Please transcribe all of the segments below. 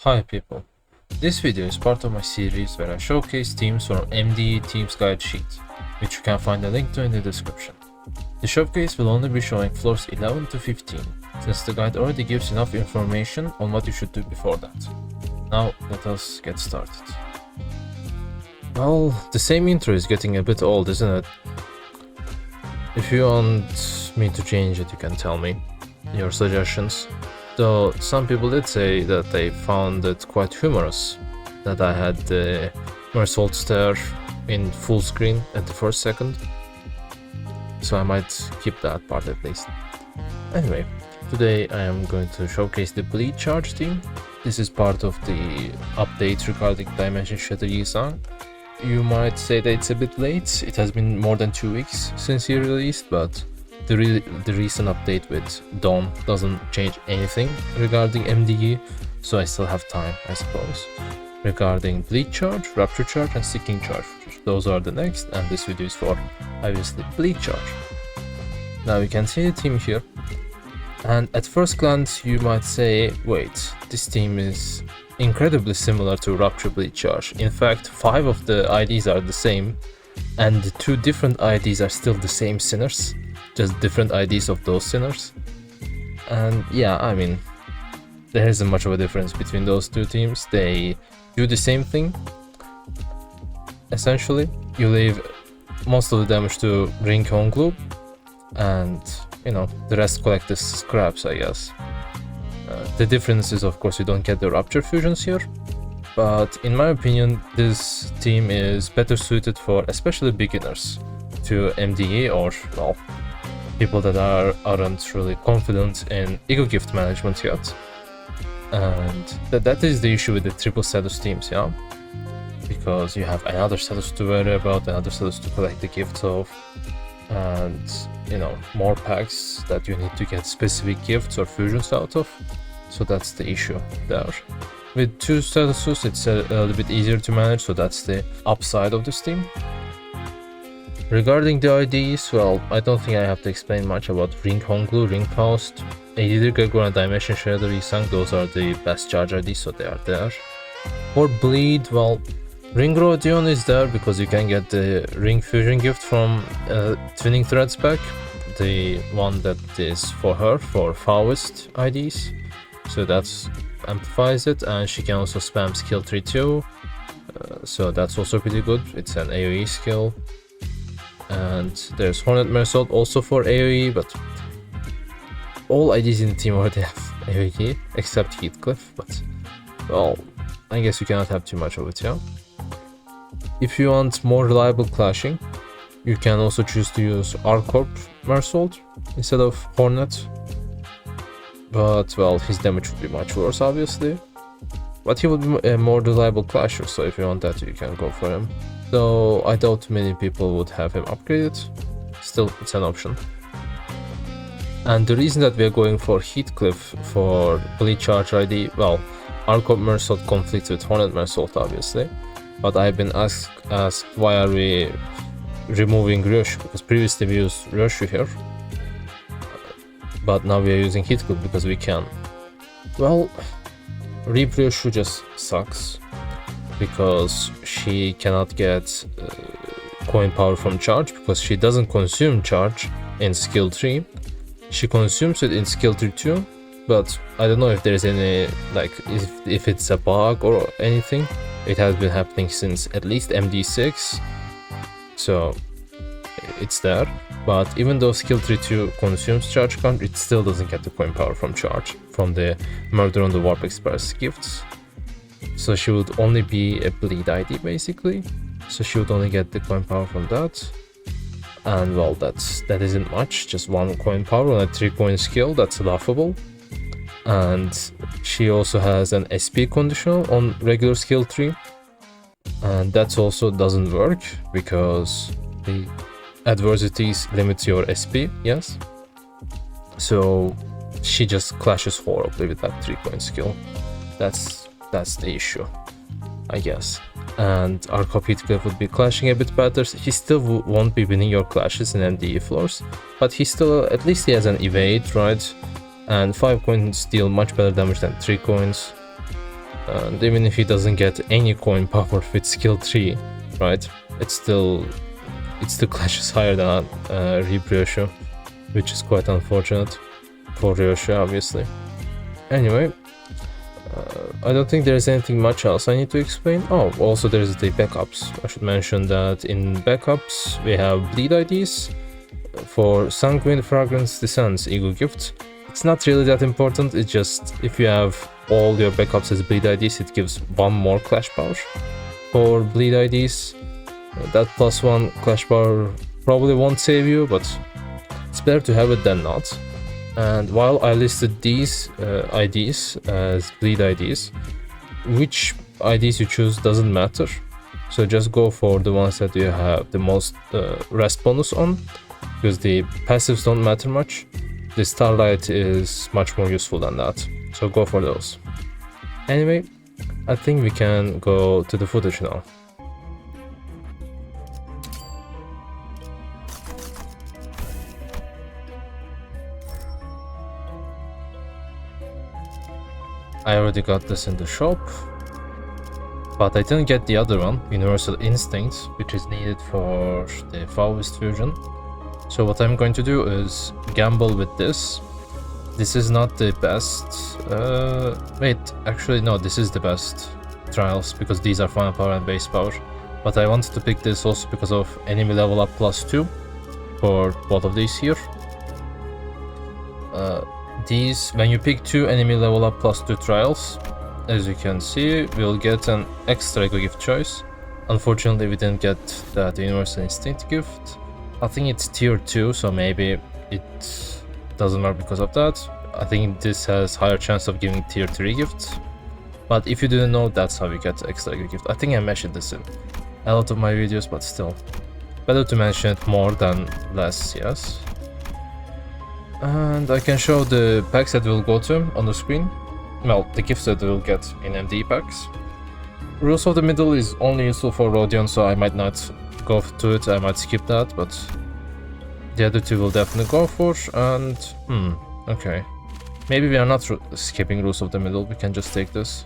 Hi people, this video is part of my series where I showcase teams from MDE Teams Guide sheet, which you can find a link to in the description. The showcase will only be showing floors 11 to 15, since the guide already gives enough information on what you should do before that. Now let us get started. Well, the same intro is getting a bit old, isn't it? If you want me to change it, you can tell me your suggestions. Though some people did say that they found it quite humorous that I had the Mersault stare in full screen at the first second. So I might keep that part at least. Anyway, today I am going to showcase the Bleed+Charge team. This is part of the update regarding Dimension Shatter Yisang. You might say that it's a bit late. It has been more than 2 weeks since he released, but the recent update with Dawn doesn't change anything regarding MDE, so I still have time, I suppose. Regarding Bleed+Charge, Rupture-Charge and Sticking Charge, those are the next, and this video is for obviously Bleed+Charge. Now you can see the team here, and at first glance you might say, wait, this team is incredibly similar to Rupture Bleed+Charge. In fact, 5 of the IDs are the same, and the 2 different IDs are still the same sinners, just different IDs of those sinners. And yeah, I mean, there isn't much of a difference between those 2 teams. They do the same thing. Essentially, you leave most of the damage to Ring Honglu, and you know, the rest collect the scraps, I guess. The difference is, of course, you don't get the Rupture fusions here, but in my opinion, this team is better suited for especially beginners to MDE, or well, people that aren't really confident in ego gift management yet. And that is the issue with the triple status teams, yeah? Because you have another status to worry about, another status to collect the gifts of, and you know, more packs that you need to get specific gifts or fusions out of. So that's the issue there. With 2 statuses, it's a little bit easier to manage, so that's the upside of this team. Regarding the IDs, well, I don't think I have to explain much about Ring Honglu, Ring Faust, AD Gregor and Dimension Shader Yisang. Those are the best charge IDs, so they are there. For Bleed, well, Ring Rodion is there because you can get the Ring Fusion gift from Twinning Threads pack, the one that is for her, for Faust IDs. So that amplifies it, and she can also spam skill 3 too, so that's also pretty good. It's an AoE skill. And there's Hornet Mersault also for AoE, but all IDs in the team already have AoE except Heathcliff, but well, I guess you cannot have too much of it, yeah? If you want more reliable clashing, you can also choose to use Arcorp Mersault instead of Hornet, but well, his damage would be much worse obviously, but he would be a more reliable clasher, so if you want that you can go for him. Though I doubt many people would have him upgraded, still it's an option. And the reason that we are going for Heathcliff for Bleed+Charge ID, well, Arcorp Mersault conflicts with Hornet Mersault obviously, but I've been asked why are we removing Ryoshu, because previously we used Ryoshu here, but now we are using Heathcliff because we can. Well, Reap Ryoshu just sucks, because she cannot get coin power from charge, because she doesn't consume charge in skill 3. She consumes it in skill 3 too, but I don't know if there's any, like, if it's a bug or anything. It has been happening since at least MD6, so it's there. But even though skill 3 2 consumes charge count, it still doesn't get the coin power from charge, from the Murder on the Warp Express gifts. So she would only be a Bleed ID basically, so she would only get the coin power from that. And well, that isn't much, just 1 coin power on a 3 coin skill, that's laughable. And she also has an SP conditional on regular skill 3, and that also doesn't work because the adversities limit your SP, yes? So she just clashes horribly with that 3 coin skill. That's the issue, I guess. And Arcorp Heathcliff would be clashing a bit better. He still won't be winning your clashes in MDE floors, but he still, at least he has an evade, right? And 5 coins deal much better damage than 3 coins. And even if he doesn't get any coin power with skill 3, right, it still clashes higher than Ryushu, which is quite unfortunate for Ryushu, obviously. Anyway, I don't think there's anything much else I need to explain. Oh, also there's the backups. I should mention that in backups we have bleed IDs for Sanguine Fragrance Descents Eagle Gift. It's not really that important, it's just if you have all your backups as bleed IDs, it gives one more clash power. For bleed IDs, that +1 clash power probably won't save you, but it's better to have it than not. And while I listed these IDs as bleed IDs, which IDs you choose doesn't matter. So just go for the ones that you have the most rest bonus on, because the passives don't matter much. The Starlight is much more useful than that, so go for those. Anyway, I think we can go to the footage now. I already got this in the shop, but I didn't get the other one, Universal Instinct, which is needed for the Faust fusion. So what I'm going to do is gamble with this. This is not the best... wait, actually no, this is the best trials, because these are final power and base power. But I wanted to pick this also because of enemy level up +2 for both of these here. When you pick 2 enemy level up +2 trials, as you can see, we'll get an extra Eco gift choice. Unfortunately, we didn't get that Universal Instinct gift. I think it's tier 2, so maybe it doesn't work because of that. I think this has higher chance of giving tier 3 gifts. But if you didn't know, that's how you get extra Eco gift. I think I mentioned this in a lot of my videos, but still. Better to mention it more than less, yes. And I can show the packs that we'll go to on the screen. Well, the gifts that we'll get in MDE packs. Rules of the Middle is only useful for Rodion, so I might not go to it, I might skip that, but the other two will definitely go for. And, okay. Maybe we are not skipping Rules of the Middle, we can just take this.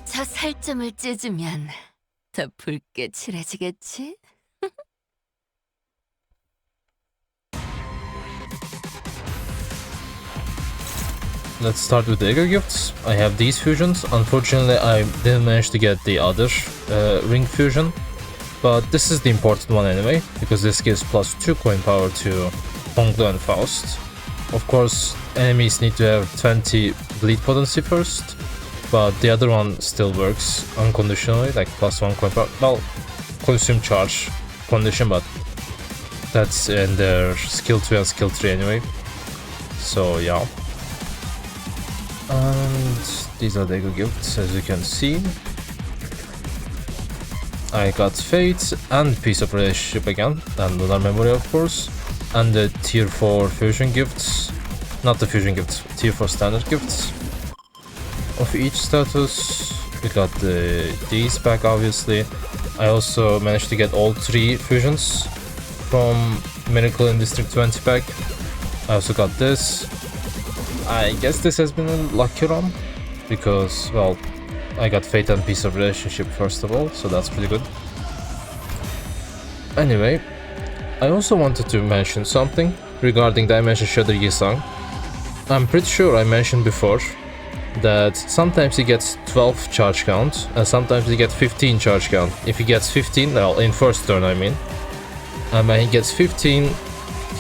저 살점을 찢으면 더 붉게 칠해지겠지? Let's start with the Eco gifts. I have these fusions. Unfortunately, I didn't manage to get the other ring fusion, but this is the important one anyway, because this gives +2 coin power to Honglu and Faust. Of course, enemies need to have 20 bleed potency first, but the other one still works unconditionally, like +1 coin power. Well, consume charge condition, but that's in their skill 2 and skill 3 anyway. So yeah. And these are the Eco gifts, as you can see. I got Fate and Piece of Relationship again, and Lunar Memory of course, and the tier 4 fusion gifts, not the fusion gifts, tier 4 standard gifts. Of each status, we got these back obviously. I also managed to get all 3 fusions from Miracle in District 20 pack. I also got this. I guess this has been a lucky run, because, well, I got Fate and Piece of Relationship first of all, so that's pretty good. Anyway, I also wanted to mention something regarding Dimension Shader Yisang. I'm pretty sure I mentioned before that sometimes he gets 12 charge count, and sometimes he gets 15 charge count. If he gets 15, well, in first turn I mean, and when he gets 15,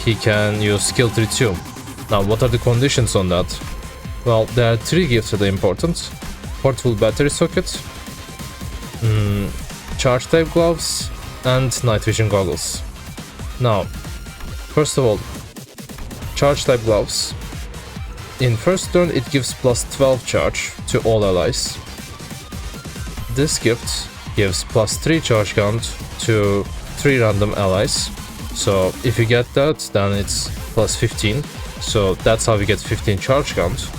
he can use skill 3 too. Now, what are the conditions on that? Well, there are 3 gifts that are important. Portable battery socket, charge type gloves, and night vision goggles. Now, first of all, charge type gloves. In first turn, it gives +12 charge to all allies. This gift gives +3 charge count to 3 random allies. So if you get that, then it's +15. So that's how we get 15 charge count.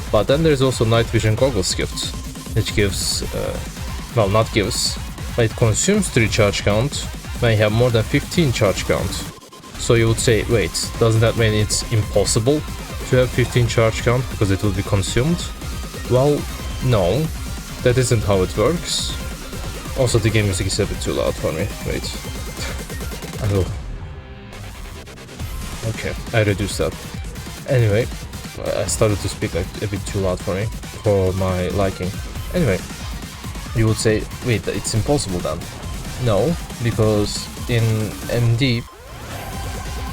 But then there's also night vision goggles gift, which gives, well, not gives, but it consumes 3 charge count when you have more than 15 charge count. So you would say, wait, doesn't that mean it's impossible to have 15 charge count because it will be consumed? Well, no, that isn't how it works. Also, the game music is a bit too loud for me. Wait. Oh. Okay, I reduced that. Anyway, I started to speak like a bit too loud for me, for my liking. Anyway, you would say, wait, it's impossible then. No, because in MD,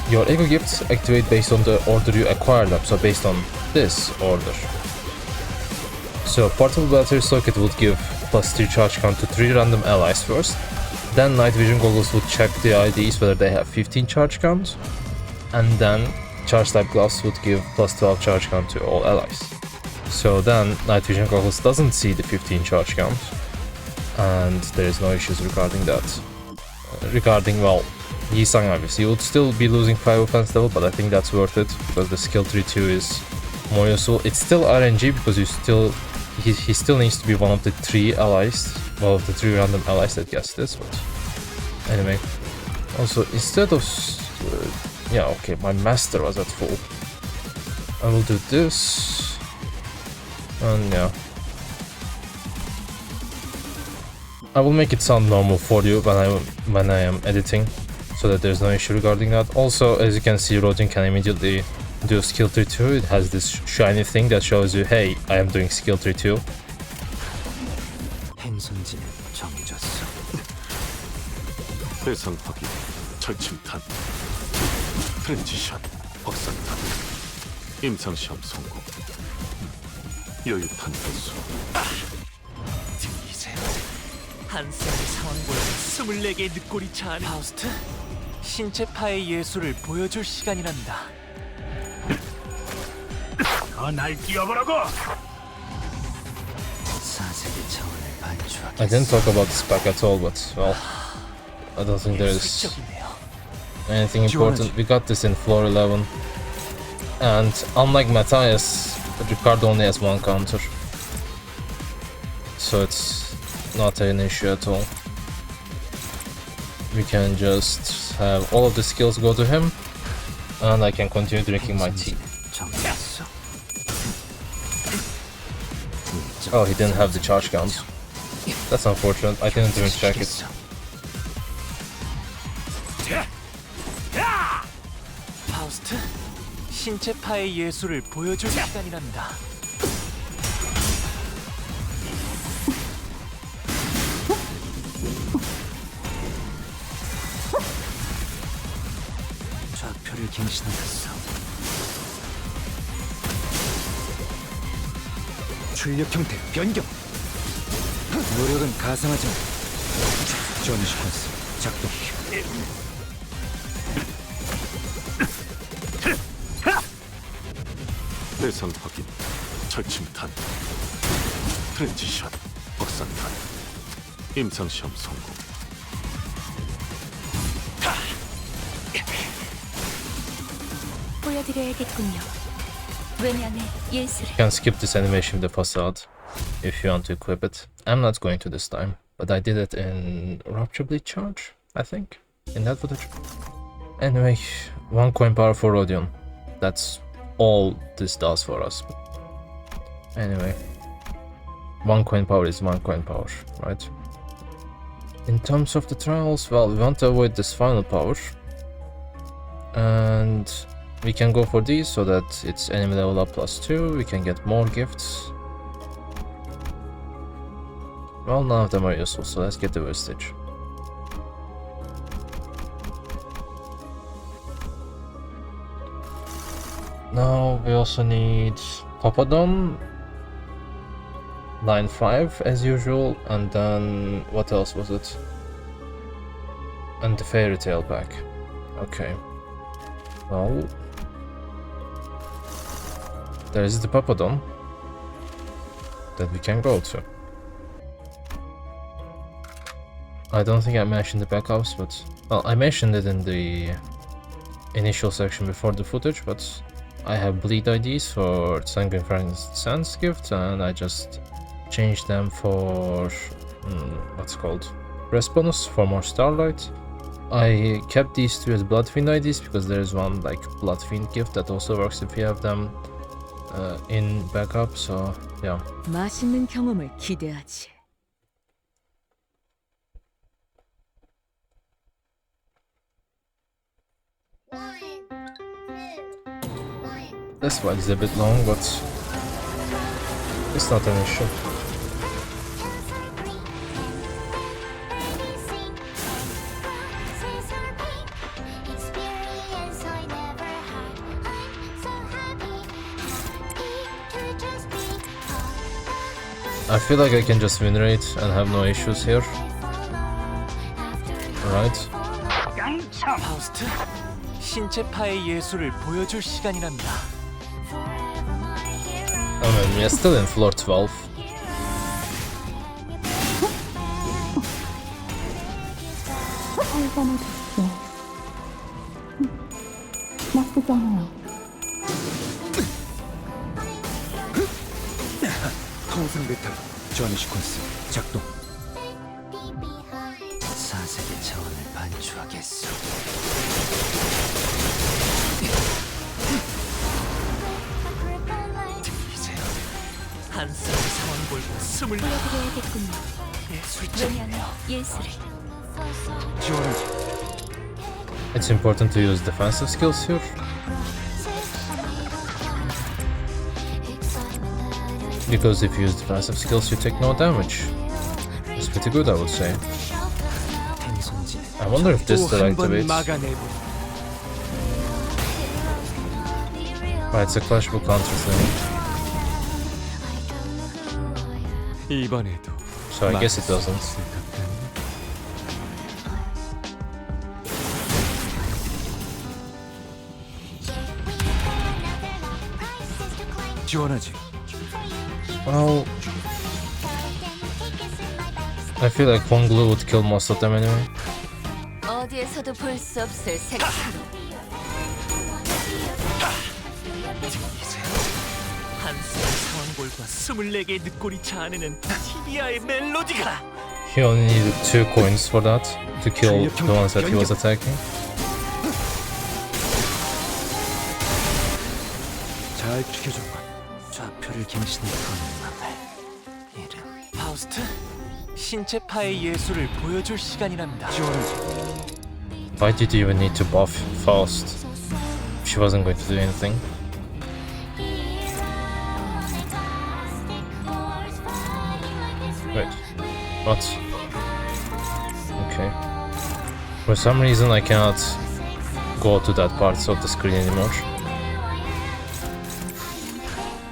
your Echo Gifts activate based on the order you acquire them, so based on this order. So Portable Battery Socket would give +3 charge count to 3 random allies first, then Night Vision Goggles would check the IDs whether they have 15 charge count, and then Charge Type Gloves would give +12 charge count to all allies. So then Night Vision Goggles doesn't see the 15 charge count, and there is no issues regarding that. Regarding, well, Yi-Sang obviously, you would still be losing 5 offense level, but I think that's worth it, because the skill tree 2 is more useful. It's still RNG, because you still, he still needs to be one of the 3 allies, one of the 3 random allies that gets this, but anyway. Also, instead of, yeah, okay, my master was at full. I will do this, and yeah. I will make it sound normal for you when I am editing, so that there's no issue regarding that. Also, as you can see, Rodin can immediately do skill tree 2. It has this shiny thing that shows you, hey, I am doing skill tree 2. 행선지는 정해졌어. 대상 확인, 철침탄, 트랜지션, 확산탄, 임상시험 성공, 여유탄 회수. 한 쌍의 상황보다 24개의 늑골이 차는 파우스트? 신체파의 예술을 보여줄 시간이란다. 더 날 뛰어보라고! 사색의 차원을 반추하겠어. I didn't talk about this pack at all, but well, I don't think there's anything important. We got this in floor 11, and unlike Matthias, Ricardo only has 1 counter, so it's not an issue at all. We can just have all of the skills go to him, and I can continue drinking my tea. Oh, he didn't have the charge count. That's unfortunate. I didn't even check it. 파우스트? 신체파의 예술을 보여줄 시간이란다. 좌표를 갱신하였어. 출력 형태 변경. 노력은 가상하지 마. 전위 시퀀스 작동. 대상 확인, 철침탄, 트랜지션, 확산탄, 임상시험 성공. 보여드려야겠군요. 외면의 예술을. You can skip this animation with the facade if you want to equip it. I'm not going to this time, but I did it in Bleed+Charge, I think, in that footage. Anyway, 1 coin power for Rodion. That's all this does for us. Anyway, 1 coin power is 1 coin power, right? In terms of the trials, well, we want to avoid this final power, and we can go for these so that it's enemy level up +2, we can get more gifts. Well, none of them are useful, so let's get the Vestige. Now we also need Popadon, 9-5 as usual, and then what else was it? And the Fairy Tail pack. Okay. Well, there is the Papadon that we can go to. I don't think I mentioned the backups, but well, I mentioned it in the initial section before the footage, but I have bleed IDs for Sanguine Frankincense gift, and I just changed them for what's called Rest bonus for more Starlight, I kept these two as Bloodfiend IDs because there's one like Bloodfiend gift that also works if you have them in backup, so yeah. 맛있는 경험을 기대하지. This one is a bit long, but it's not an issue. I feel like I can just win rate and have no issues here. Right? 파우스트, 신체파의 예술을 보여줄 시간이란다. I mean, we're still in floor 12. 통상 메탈 전위 시퀀스 작동. 사색의 차원을 반추하겠소. 들리세요? 한 쌍의 상황볼과 숨을 보여드려야겠군요. 예술적이네요. 왜냐면 예술을. 지원하지. It's important to use defensive skills here. Because if you use defensive skills, you take no damage. It's pretty good, I would say. I wonder if this still activates. Right, it's a clashable counter thing. 이번에도 So I guess it doesn't. 지원하지. Well, I feel like one glue would kill most of them anyway. 어디에서도 볼 수 없을 색채로. 들리세요? 한 쌍의 상황볼과 24개의 늑골이 자아내는 티비아의 멜로디가 He only needed 2 coins for that to kill the ones that he was attacking. 잘 지켜줬군. 좌표를 갱신해 건맘을. 이름. 파우스트, 신체파의 예술을 보여줄 시간이란다. 지원하지. Why did you even need to buff Faust? She wasn't going to do anything. Wait, what? Okay. For some reason I cannot go to that part of the screen anymore.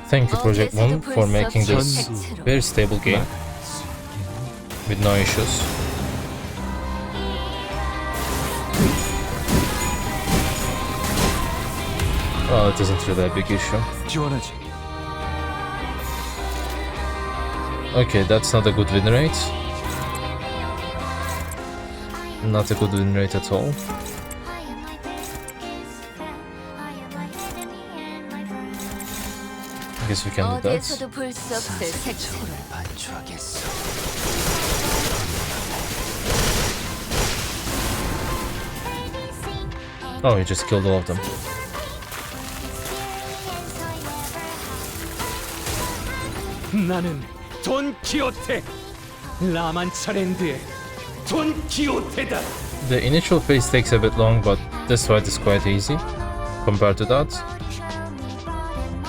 Thank you Project Moon for making this very stable game with no issues. Well, it isn't really a big issue. 지원하지. Okay, that's not a good win rate. Not a good win rate at all. I guess we can do that. 어디에서도 볼 수 없을 색채로. 반추하겠소. Oh, you just killed all of them. 나는 돈 키호테 라만차랜드의 돈 키호테다. The initial phase takes a bit long, but this fight is quite easy compared to that.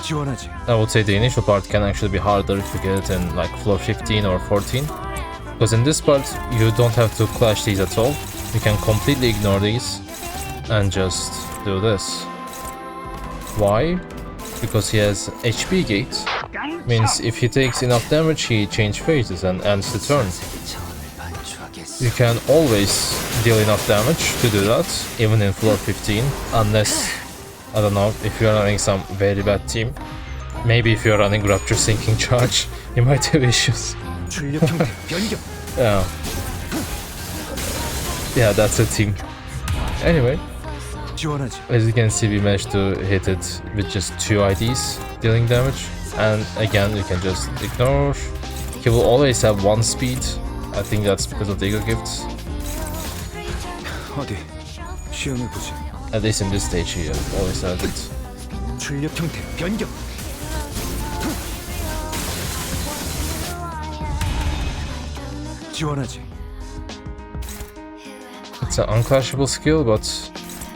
지원하지. I would say the initial part can actually be harder if you get it in like floor 15 or 14. Because in this part, you don't have to clash these at all. You can completely ignore these and just do this. Why? Because he has HP gate. Means if he takes enough damage, he changes phases and ends the turn. You can always deal enough damage to do that, even in floor 15, unless, I don't know, if you're running some very bad team. Maybe if you're running Rapture Sinking Charge, you might have issues. 출력 형태 변경. Yeah. Yeah, that's a team. Anyway, 지원하지. as you can see, we managed to hit it with just 2 IDs dealing damage. And again, you can just ignore. He will always have 1 speed. I think that's because of the Ego Gifts. 어디 시험해 보지. At least in this stage, he always has it. 출력 형태 변경. 지원하지. It's an unclashable skill, but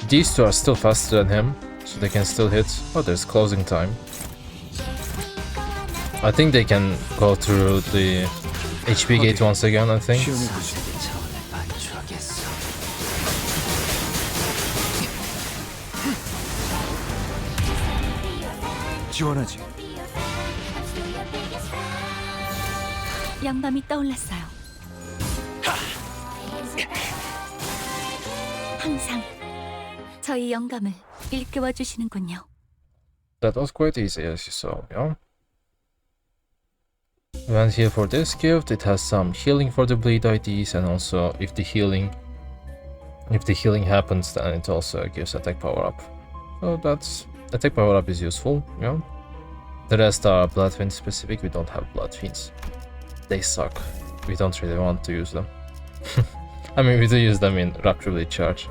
these two are still faster than him, so they can still hit. Oh, there's closing time. I think they can go through the HP gate once again, I think. 시험해 보지. 지원하지. 영감이 떠올랐어요. 항상 저희 영감을 일깨워 주시는군요. That was quite easy, as you saw, yeah? When heal for this gift, it has some healing for the bleed IDs, and also if the healing happens, then it also gives attack power up. So that's attack power up is useful, yeah. The rest are blood fiend specific. We don't have blood fiends. They suck. We don't really want to use them. I mean, we do use them in Bleed+Charge,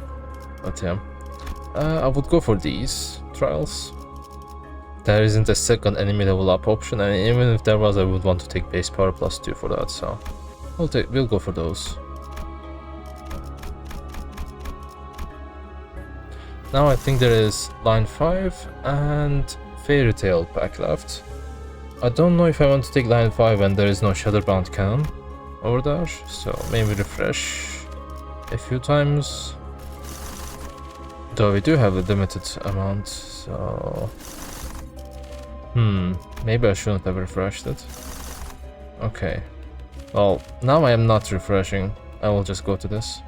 but yeah. I would go for these trials. There isn't a second enemy level up option, and even if there was, I would want to take base power +2 for that, so we'll go for those. Now I think there is line 5 and Fairy Tale pack left. I don't know if I want to take line 5 and there is no Shadowbound cannon over there, so maybe refresh a few times. Though we do have a limited amount, so maybe I shouldn't have refreshed it. Okay. Well, now I am not refreshing. I will just go to this.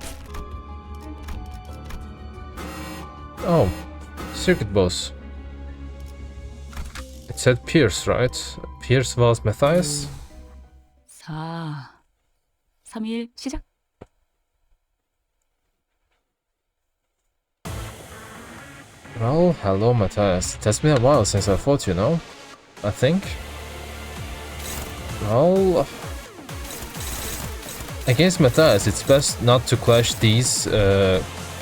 Oh, circuit boss. It said Pierce, right? Pierce was Matthias? 4, 3, 1, 시작. Well, hello Matthias. It has been a while since I fought you, no? I think. Well, against Matthias, it's best not to clash these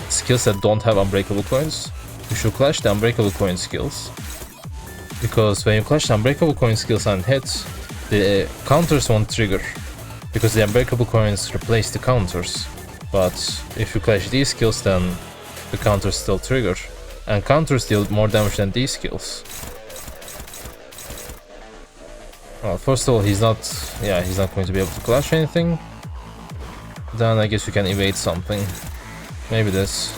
skills that don't have unbreakable coins. You should clash the unbreakable coin skills. Because when you clash the unbreakable coin skills and hit, the counters won't trigger. Because the unbreakable coins replace the counters. But if you clash these skills, then the counters still trigger. And counters deal more damage than these skills. Well, first of all, he's not going to be able to clash anything. Then I guess you can evade something. Maybe this.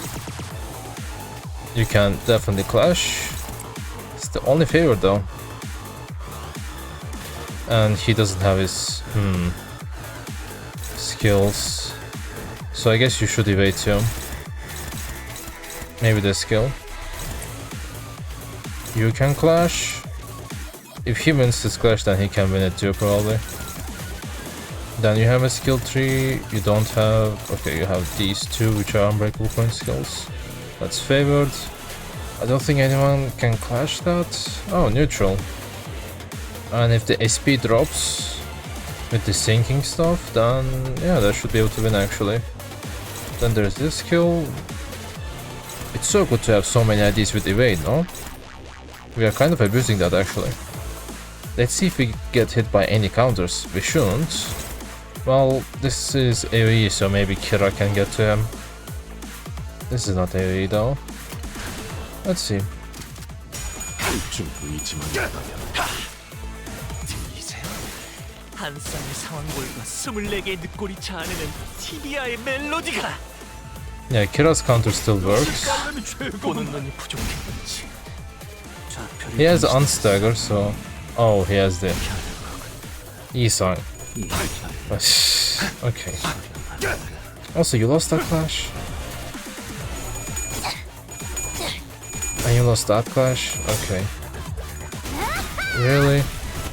You can definitely clash. It's the only favor though. And he doesn't have his skills. So I guess you should evade too. Maybe this skill. You can clash. If he wins this clash, then he can win it too, probably. Then you have a skill tree. You don't have... Okay, you have these two, which are unbreakable coin skills. That's favored. I don't think anyone can clash that. Oh, neutral. And if the SP drops with the sinking stuff, then yeah, that should be able to win actually. Then there's this skill. It's so good to have so many IDs with evade, no? We are kind of abusing that actually. Let's see if we get hit by any counters. We shouldn't. Well, this is AoE, so maybe Kira can get to him. This is not AoE though. Let's see. 한 쌍의 상황골과 24개의 늑골이 자아내는 티비아의 멜로디가 Yeah, Kira's counter still works. 보는 눈이 부족했는지 He has unstagger, so... Oh, he has the... E-sign. Okay. Also, you lost that clash? And you lost that clash? Okay. Really?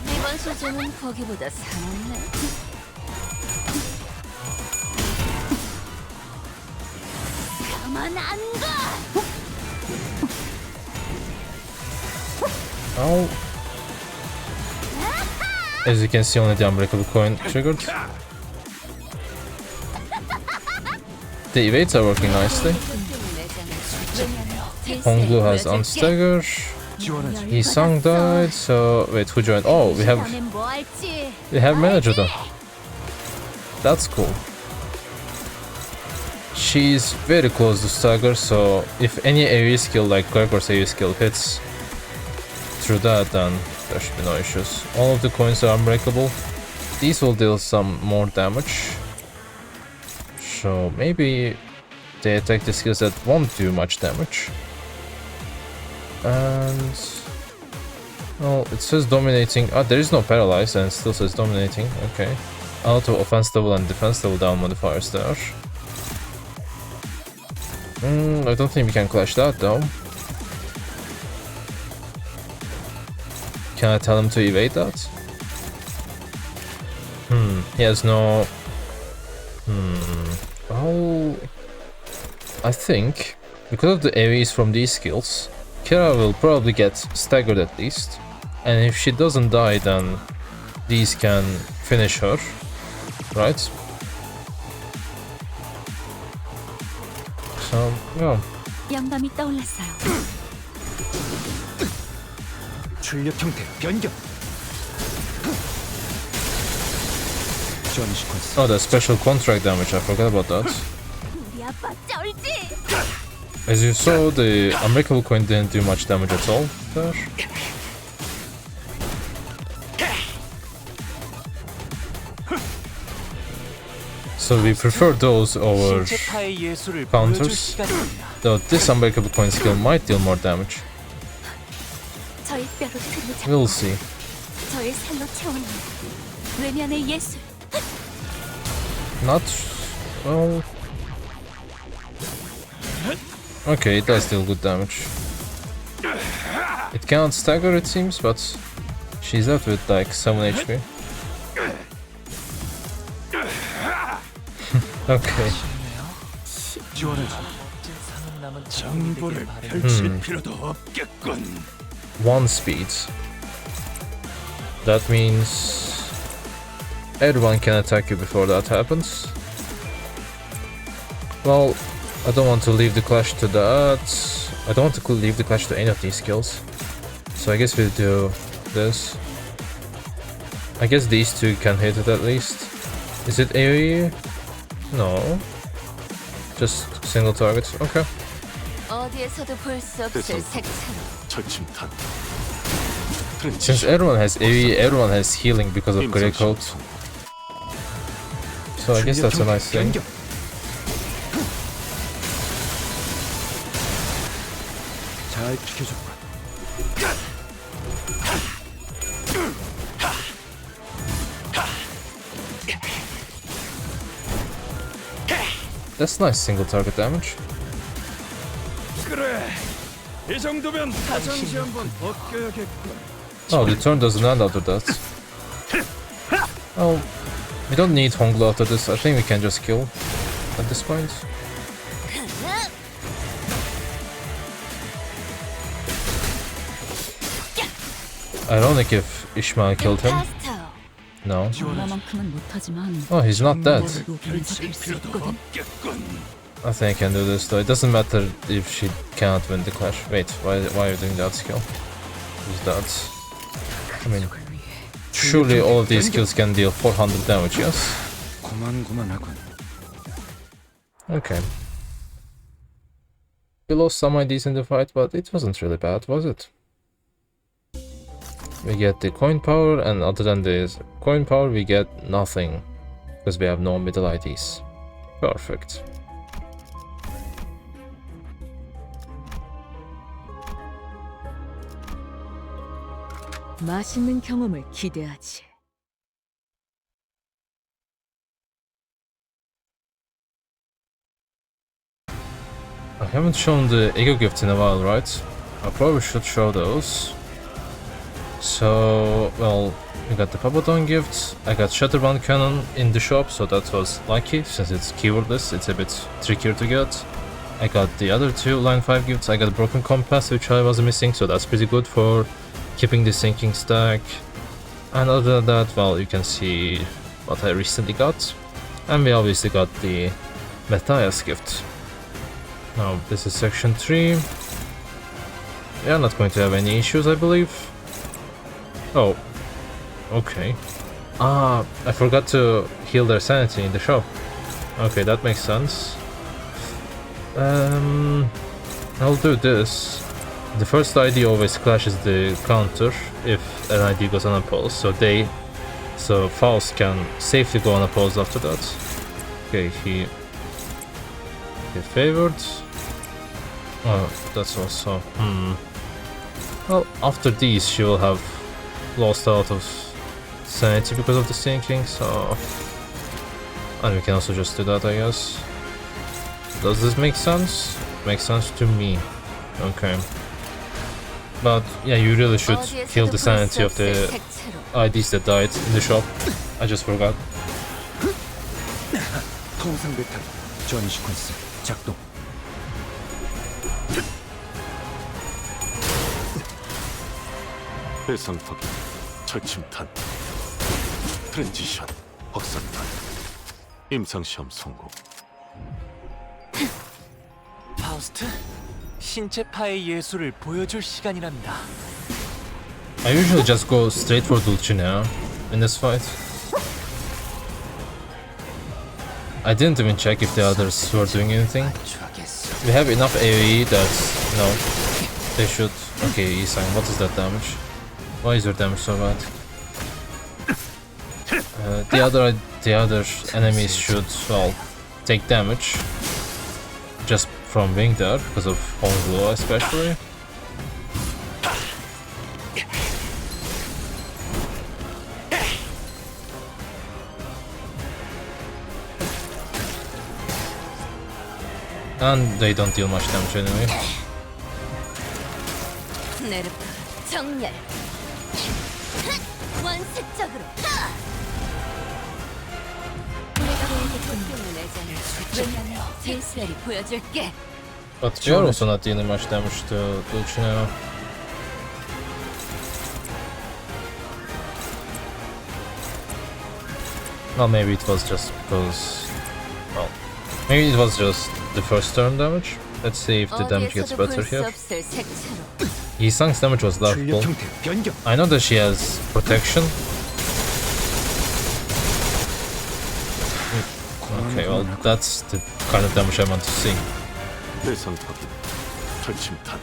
이번 수준은 거기보다 상한네. 가만 안 가. Oh. As you can see, only the unbreakable coin triggered. The evades are working nicely. Honglu has unstagger. Isang died, so wait, who joined? Oh, we have manager though. That's cool. She's very close to stagger, so if any AoE skill like Gregor's AoE skill hits through that, then there should be no issues. All of the coins are unbreakable. These will deal some more damage. So maybe they attack the skills that won't do much damage. And well, it says dominating. Ah, there is no paralyze and it still says dominating. Okay. Auto offense level and defense level down modifiers there. I don't think we can clash that though. Can I tell him to evade that? He has no... Oh... I think, because of the AoEs from these skills, Kira will probably get staggered at least. And if she doesn't die, then these can finish her. Right? So, yeah. 영감이 떠올랐어요. 출력 형태 변경. 전이 시퀀스. Oh, the special contract damage, I forgot about that. 우리 아빠 쩔지? As you saw, the unbreakable coin didn't do much damage at all there. So we prefer those over 신체파의 예술을 보여줄 counters, 시간입니다. though this unbreakable coin skill might deal more damage. 저희 뼈로 틀을 잡고 We'll see. 저희 살로 채워넣는 외면의 예술. Not... well... Okay, it does deal good damage. It cannot stagger, it seems, but she's left with like 7 HP. Okay. 정보를 펼칠 필요도 없겠군. 1 speed. That means everyone can attack you before that happens. Well, I don't want to leave the clash to that. I don't want to leave the clash to any of these skills. So I guess we'll do this. I guess these two can hit it at least. Is it AoE? No. Just single target. Okay. 어디에서도 볼 수 없을 색채로. 절침탄. Since everyone has AoE, everyone has healing because of Grey Coat. So I guess that's a nice thing. 잘 지켜줬군. That's nice single target damage. 그래. 이 정도면 다정시 한번 벗겨야겠군. Oh, the turn doesn't end after that. Oh, we don't need Honglu after this. I think we can just kill at this point. Ironic if Ishmael killed him. No. 얼마만큼은 못하지만 Oh, he's not dead. 그래도 분석할 수 있거든. I think I can do this though. It doesn't matter if she cannot win the clash. Wait, why are you doing that skill? Who's that? I mean, surely all of these skills can deal 400 damage, yes? 고만고만하군. Okay. We lost some IDs in the fight, but it wasn't really bad, was it? We get the coin power, and other than this coin power, we get nothing. Because we have no middle IDs. Perfect. 맛있는 경험을 기대하지. I haven't shown the Ego gifts in a while, right? I probably should show those. So, well, we got the Papadon gift. I got Shatterbound Cannon in the shop, so that was lucky. Since it's keywordless, it's a bit trickier to get. I got the other two line 5 gifts. I got Broken Compass, which I was missing, so that's pretty good for keeping the sinking stack. And other than that, well, you can see what I recently got. And we obviously got the Matthias gift. Now this is section 3. We are not going to have any issues, I believe. Oh, okay. Ah, I forgot to heal their sanity in the shop. Okay, that makes sense. I'll do this. The first ID always clashes the counter if an ID goes unopposed, so Faust can safely go unopposed after that. Okay, he favored. Oh, that's also well, after these she will have lost a lot of sanity because of the sinking, so and we can also just do that, I guess. Does this make sense? Makes sense to me. Okay. But yeah, you really should heal the sanity of the IDs that died in the shop. I just forgot. 통상 배탈 전이 시퀀스 작동. 대상 확인, 철침탄, 트랜지션, 확산탄, 임상시험 성공. 파우스트, 신체파의 예술을 보여줄 시간이랍니다. I usually just go straight for Dulcinea in this fight. I didn't even check if the others were doing anything. We have enough AoE that, you know, they should... Okay, Isang, what is that damage? Why is your damage so bad? The other enemies should, well, take damage just from being there, because of Home Glow especially. And they don't deal much damage anyway. 네르프 정렬. 원색적으로. 제스레리 보여줄게. But we are also not dealing much damage to Dulcinea. Well, maybe it was just because... Well, maybe it was just the first turn damage. Let's see if the damage gets better here. Yisang's damage was laughable. 출력 형태 변경. I know that she has protection. Okay, well, that's the kind of damage I want to see. 대상 확인, 철침탄,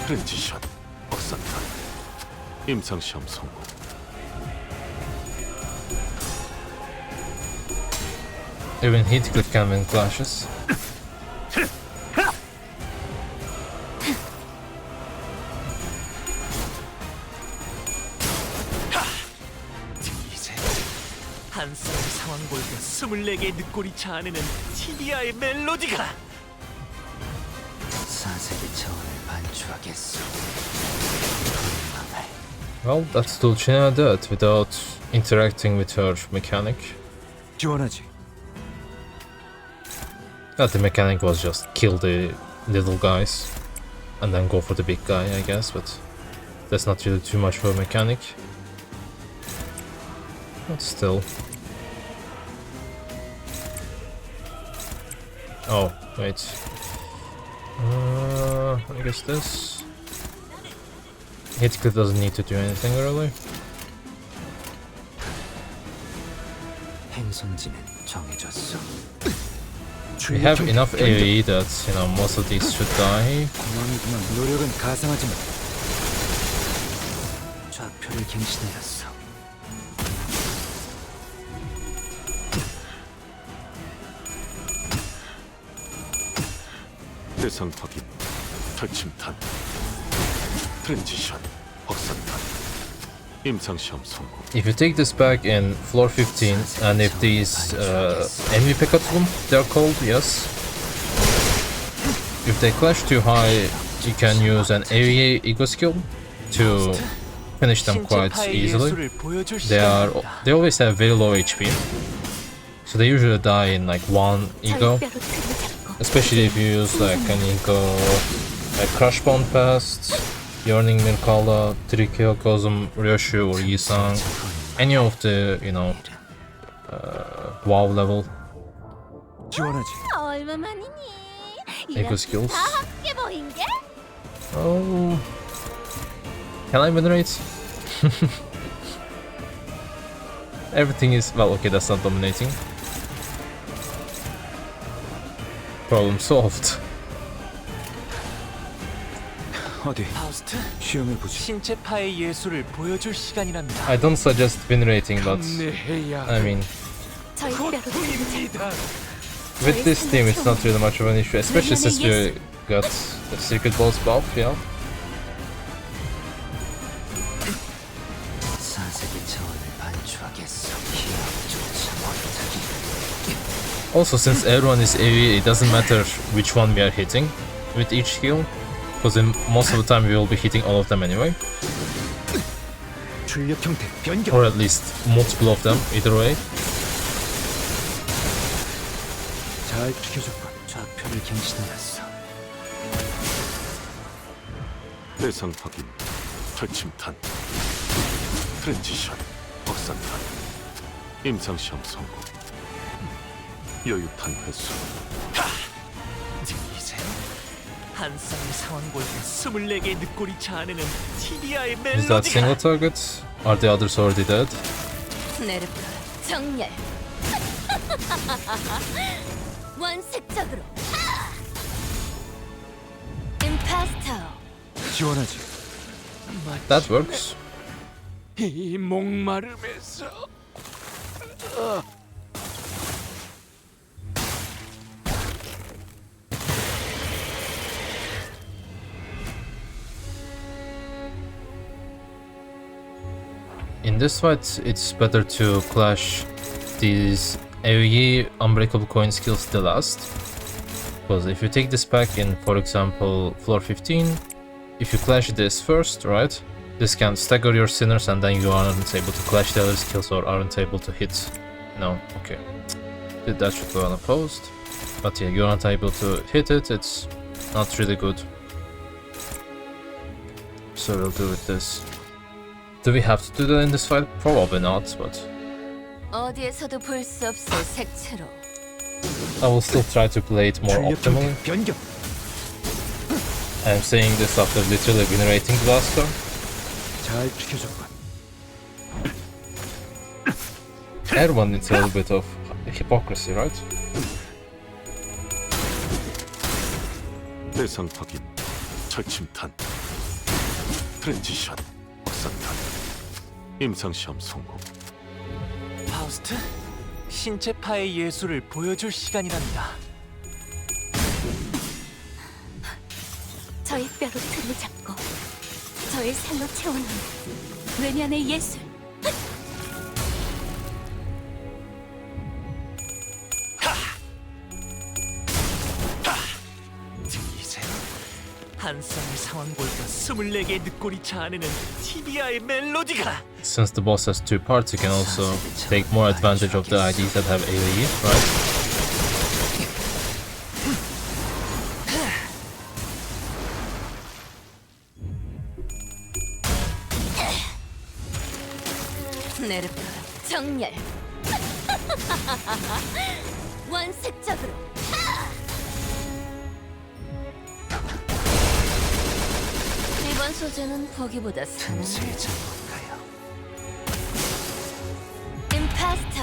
트랜지션, 확산탄, 임상시험 성공. Even hit click can win clashes. 한 쌍의 상황골과 24개의 늑골이 자아내는 티비아의 멜로디가 사색의 차원을 반추하겠소. Well, that's Dulcinea dead without interacting with her mechanic. 지원하지. The mechanic was just kill the little guys and then go for the big guy, I guess, but that's not really too much for a mechanic. But still. Oh, wait. I guess this. Hit clip doesn't need to do anything really. 행선지는 정해졌어. We have enough AoE that, you know, most of these should die. 공항이구만. 노력은 가상하지만 좌표를 갱신해놨어. 대상 확인, 철침탄, 트랜지션, 확산탄, 임상시험 성공. If you take this back in floor 15, and if these enemy Pekatum, they're called, yes. If they clash too high, you can use an AoE ego skill to finish them quite easily. They always have very low HP, so they usually die in like one ego. Especially if you use like an ego, like Crush Bond Past, Yearning Mirkala, Trikeo Kozum, Ryoshu or Yisang, any of the, you know, WoW level 지원하지. 얼마만이니? Eco 이렇게 skills. 다 함께 보인 게? Oh. Can I venerate? Everything is well, okay, that's not dominating. Problem solved. 어디 파우스트, 시험해 보지. 신체 파의 예술을 보여줄 시간이랍니다. I don't suggest venerating, but 감내해야 I mean, 저희 뼈로 고통입니다. with this team, it's not really much of an issue, especially since we got the Secret Balls buff, yeah. 사색의 차원을 반추하겠어. 기억조차 못하기. Also, since everyone is AoE, it doesn't matter which one we are hitting with each skill, because most of the time we will be hitting all of them anyway, 출력 형태 변경. or at least multiple of them, either way. 잘 지켜줬군. 좌표를 갱신하였어. 대상 확인, 철침탄, 트랜지션, 확산탄, 임상시험 성공, 여유탄 회수. 이제 한 쌍의 상황골과 24개의 늑골이 자아내는 티비아의 Is that single 멜로디가 target? Are the others already dead? 네르프 정렬. 원색적으로. 임파스터. 지원하지. That works. 이 목마름에서 In this fight, it's better to clash these AoE Unbreakable Coin skills the last. Because if you take this pack in, for example, floor 15, if you clash this first, right, this can stagger your sinners and then you aren't able to clash the other skills or aren't able to hit. No, okay. That should go unopposed. But yeah, you're not able to hit it, it's not really good. So we'll do with this. Do we have to do that in this fight? Probably not, but 어디에서도 볼 수 없을 색채로. I will still try to play it more 출력 optimally. 형태 변경. I'm saying this after literally venerating the last turn. 잘 지켜줬군. Everyone needs a little bit of hypocrisy, right? 대상 확인, 철침탄, 트랜지션, 확산탄, 임상시험 성공. 파우스트, 신체 파의 예술을 보여줄 시간이랍니다. 저희 뼈로 틀을 잡고 저희 살로 채워넣는 외면의 예술. 이제 한 쌍의 상황골과 24개의 늑골이 자아내는 티비아의 멜로디가 Since the boss has two parts, you can also take more advantage of the IDs that have AoE, right? 네르프 정렬. 원색적으로. 이번 소재는 보기보다 사는 틈새의 전문가요. 임파스터.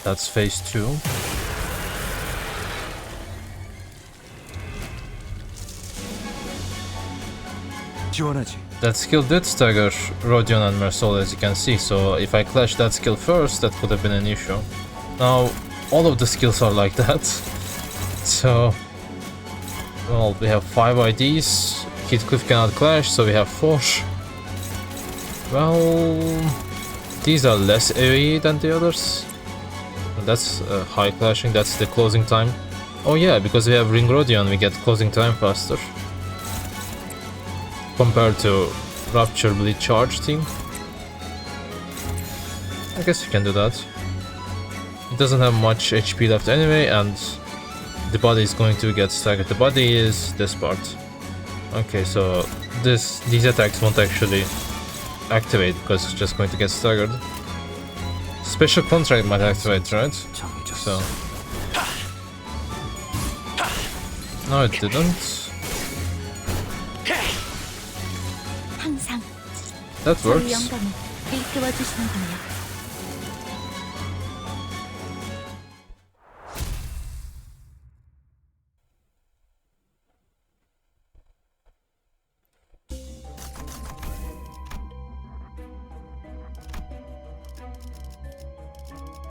That's phase 2. 지원하지. That skill did stagger Rodion and Mersol, as you can see, so if I clash that skill first, that would have been an issue. Now, all of the skills are like that. So, well, we have 5 IDs, Heathcliff cannot clash, so we have 4. Well, these are less AoE than the others. That's high clashing, that's the closing time. Oh yeah, because we have Ring Rodion, we get closing time faster. Compared to Rupture Bleed+Charge team. I guess you can do that. It doesn't have much HP left anyway, and the body is going to get staggered. The body is this part. Okay, so these attacks won't actually activate because it's just going to get staggered. Special contract might activate, right? 정해졌어. so... No, it didn't. 항상 That 저희 works. 영감을 일깨워 주시는군요.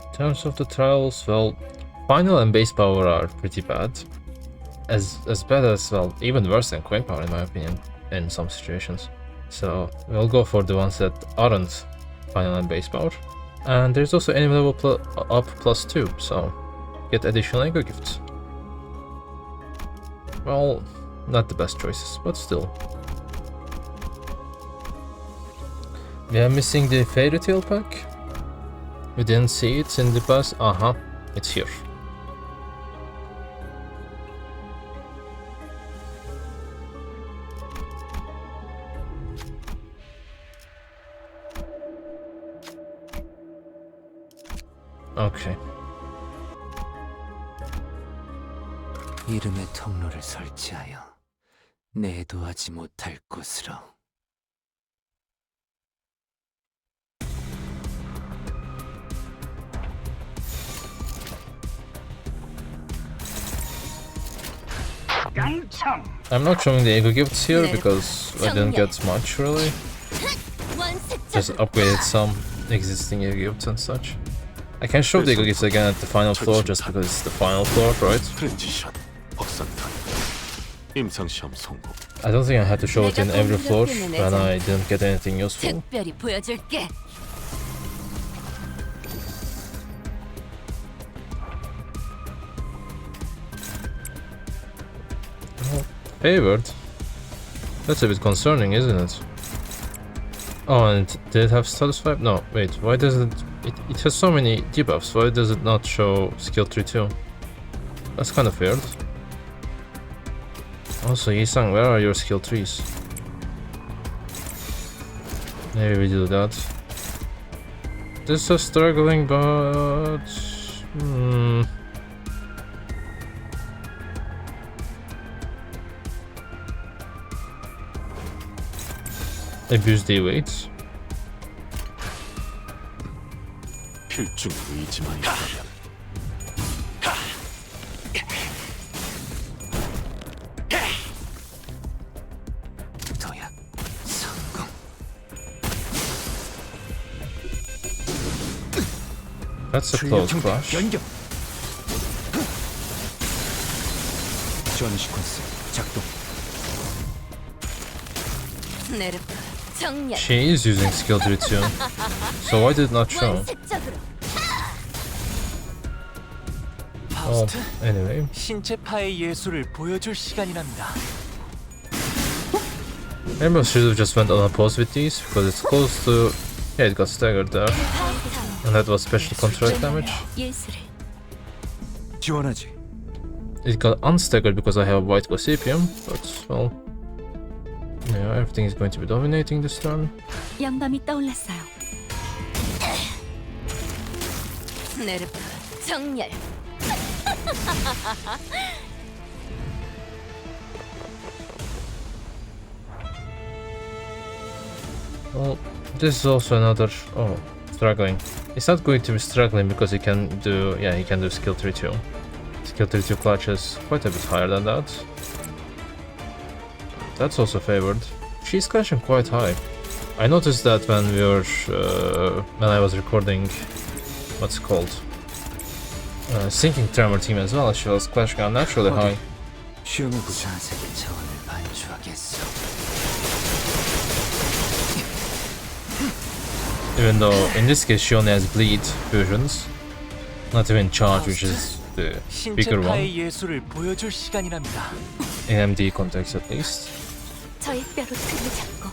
In terms of the trials, well, final and base power are pretty bad. As bad as, well, even worse than coin power in my opinion, in some situations. So we'll go for the ones that aren't final and base power. And there's also enemy level up +2, so get additional ego gifts. Well, not the best choices, but still. We are missing the Fairy Tail pack. We didn't see it in the past. It's here. Okay. 이름의 통로를 설치하여 내도하지 못할 곳으로. I'm not showing the ego gifts here because I didn't get much really. Just upgraded some existing ego gifts and such. I can show the ego gifts again at the final floor just because it's the final floor, right? 트랜지션, 확산탄, 임상시험 성공. I don't think I had to show it in every floor when I didn't get anything useful. 특별히 보여줄게. Favored? That's a bit concerning, isn't it? Oh, and did it have status 5? No, wait, why does it... It has so many debuffs, why does it not show skill tree too? That's kind of weird. Also, Yisang, where are your skill trees? Maybe we do that. This is struggling, but... Abuse the weight. 필중 의지만 있다면 도약 성공. That's a close crash. 연결. 지원 시퀀스 작동. 내르프 정렬. She is using skill tree too. So why did it not show? 원색적으로. Oh, anyway. 신체파의 예술을 보여줄 시간이랍니다. Maybe I should have just went on a pause with these, because it's close to... Yeah, it got staggered there. And that was special contract damage. 예술을. 지원하지. It got unstaggered because I have white Gossipium, but, well... Yeah, everything is going to be dominating this turn. 영감이 떠올랐어요. 내르프 정렬. Well, this is also another... Oh, struggling. It's not going to be struggling because he can do... Yeah, he can do skill 3-2. Skill 3-2 clutch is quite a bit higher than that. That's also favored. She's clashing quite high. I noticed that when we were... when I was recording... What's it called? Sinking Tremor team as well, she was clashing unnaturally high. 시험해보자. 사색의 차원을 반추하겠어. Even though in this case she only has bleed fusions. Not even charge, which is the bigger one. 신체파의 예술을 보여줄 시간이랍니다. In MDE context at least. 저의 뼈로 틀을 잡고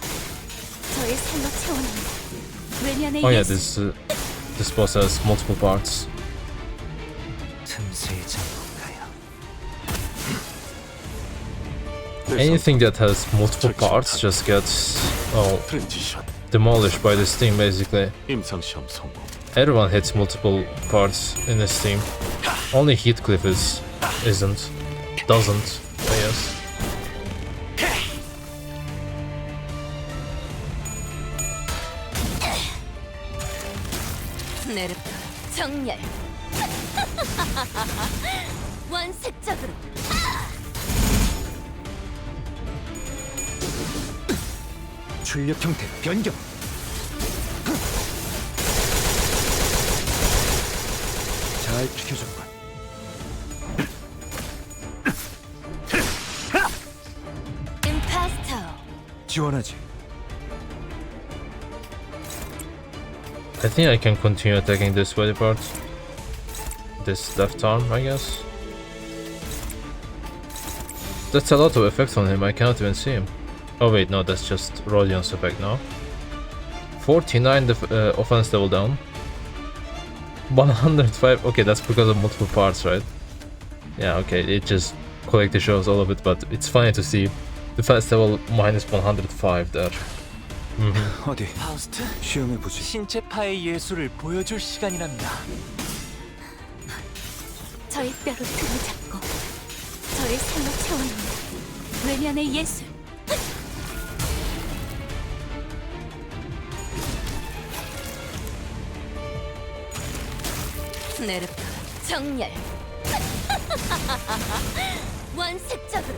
저의 살로 채워납니다. 외면의 Oh yeah, 예술. this boss has multiple parts. 틈새의 전문가야. Anything that has multiple parts just gets 트랜지션, demolished by this team basically. 임상시험 성공. Everyone hits multiple parts in this team. Only Heathcliff doesn't, I guess. 내르프 정렬 원색적으로 출력 형태 변경. 잘 지켜줬군. 임파스터 지원하지. I think I can continue attacking this body part. This left arm, I guess. That's a lot of effect on him, I cannot even see him. Oh wait, no, that's just Rodion's effect now. 49 offense level down. 105, okay, that's because of multiple parts, right? Yeah, okay, it just quickly shows all of it, but it's funny to see defense level minus 105 there. 어디 파우스트, 시험해 보지. 신체파의 예술을 보여줄 시간이랍니다. 저의 뼈로 등을 잡고 저의 살로 채워넣는 외면의 예술 네르프 정렬 원색적으로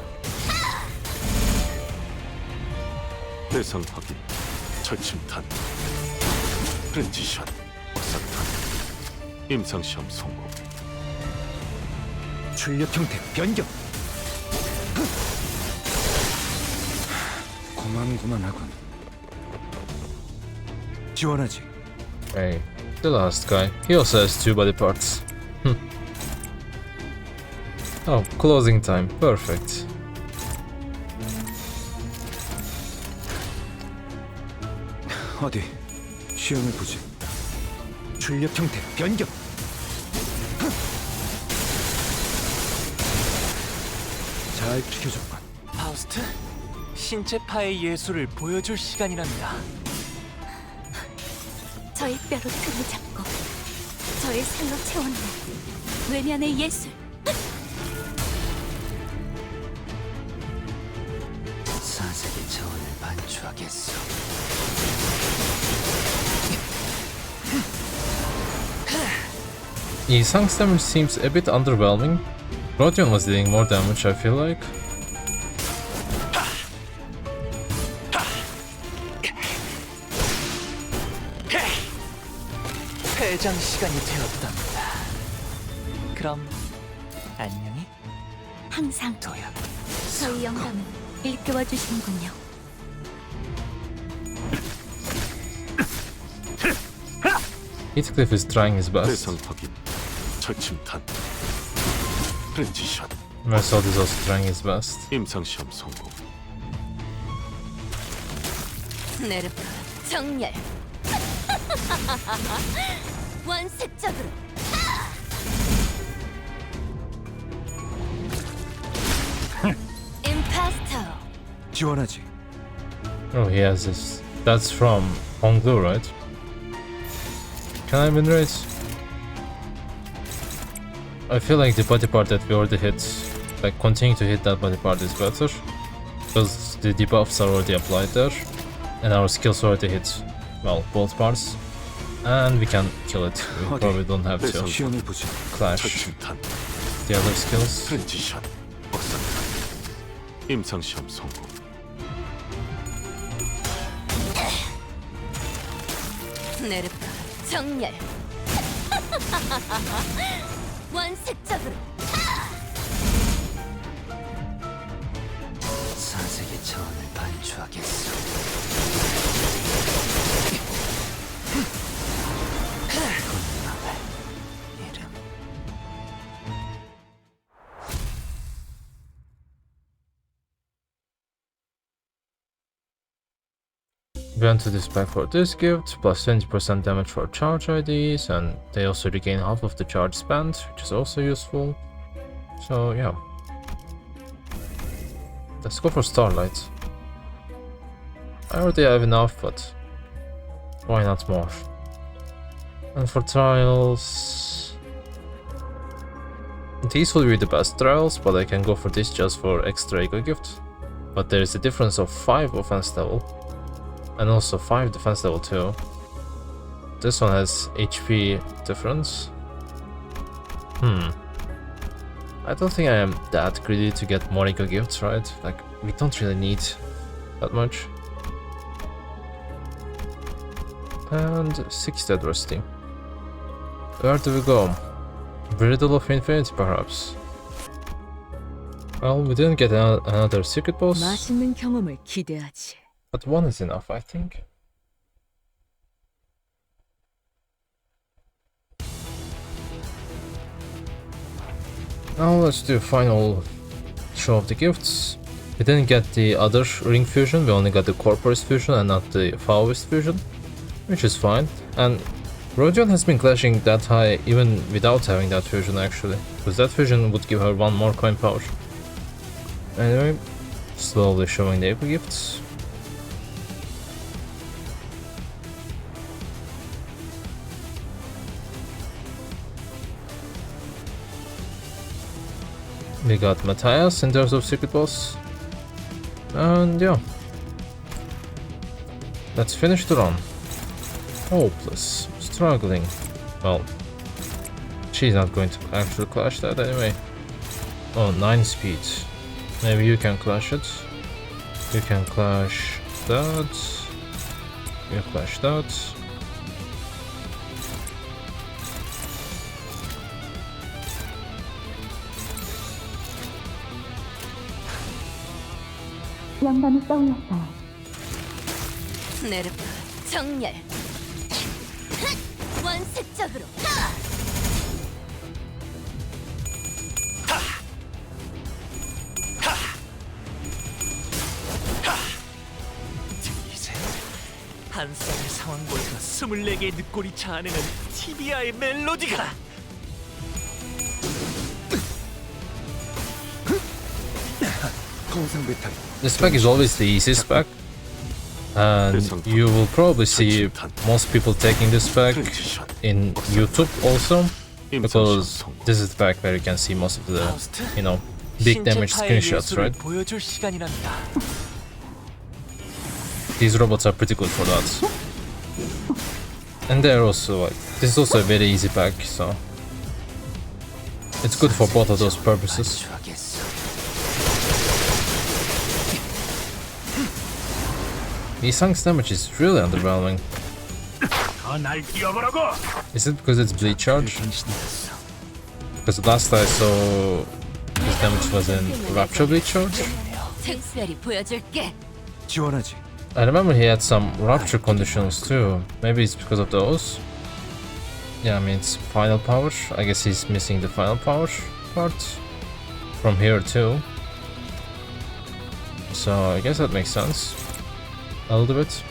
대상 확인. 철침탄. 프렌지션. 확산탄. 임상시험 성공. 출력 형태 변경. 고만고만하군. 지원하지. Hey, the last guy. He also has 2 body parts. Oh, closing time. Perfect. 어디 시험해 보지. 출력 형태 변경. 잘 지켜줬군. 파우스트, 신체파의 예술을 보여줄 시간이랍니다. 저의 뼈로 등을 잡고 저의 살로 채워넣는 외면의 예술 사색의 자원을 반추하겠소. Isang's damage seems a bit underwhelming. Rodion was dealing more damage, I feel like. 퇴장 시간이 되었답니다. 그럼 안녕히. 항상 도약. 저희 영감을 일깨워 주시는군요. Heathcliff is trying his best. 대상 확인. 철침탄. 프렌지션. Mersault is also trying his best. 임상시험 성공. 네르프 정렬 원색적으로 임파스터 지원하지. Oh, he has this. That's from Honglu, right? Can I win race? I feel like the body part that we already hit, like continuing to hit that body part is better. Because the debuffs are already applied there. And our skills already hit, well, both parts. And we can kill it. We probably don't have to 시험해 보지. clash 철침탄. the other skills. 프렌지션. 확산탄. 임상시험 성공. 네르프 정렬 원색적으로 사색의 자원을 반추하겠소. 군마을 이름. We went to this pack for this gift, plus 20% damage for charge IDs, and they also regain half of the charge spent, which is also useful. So yeah. Let's go for Starlight. I already have enough, but why not more? And for trials, these will be the best trials, but I can go for this just for extra ego gift. But there is a difference of 5 offense level and also 5 defense level too. This one has HP difference. I don't think I am that greedy to get more ego gifts, right? Like, we don't really need that much. And 6 adversity. Where do we go? Bridle of Infinity, perhaps? Well, we didn't get another secret boss, 맛있는 경험을 기대하지. but one is enough, I think. Now let's do final show of the gifts. We didn't get the other ring fusion, we only got the corporate fusion and not the Faust fusion, which is fine. And Rodion has been clashing that high even without having that fusion actually, because that fusion would give her 1 more coin power. Anyway, slowly showing the epic gifts. We got Matthias in terms of secret boss. And yeah. Let's finish the run. Hopeless. Struggling. Well, she's not going to actually clash that anyway. Oh, 9 speed. Maybe you can clash it. You can clash that. You clash that. 영감이 떠올랐어요. 스네르프 정렬. 원색적으로. 이제 한 쌍의 상황골과 24개의 늑골이 자아내는 티비아의 멜로디가 통상 배탈. This pack is always the easiest pack, and you will probably see most people taking this pack in YouTube also, because this is the pack where you can see most of the, you know, big damage screenshots, right? 보여줄 시간이랍니다. These robots are pretty good for that. And they're also like, this is also a very easy pack, so it's good for both of those purposes. Isang's damage is really underwhelming. Is it because it's Bleed+Charge? Because last I saw his damage was in Rapture Bleed+Charge. 특별히 보여줄게. 지원하지. I remember he had some Rapture conditions too. Maybe it's because of those. Yeah, I mean it's final power. I guess he's missing the final power part from here too. So I guess that makes sense. A little bit,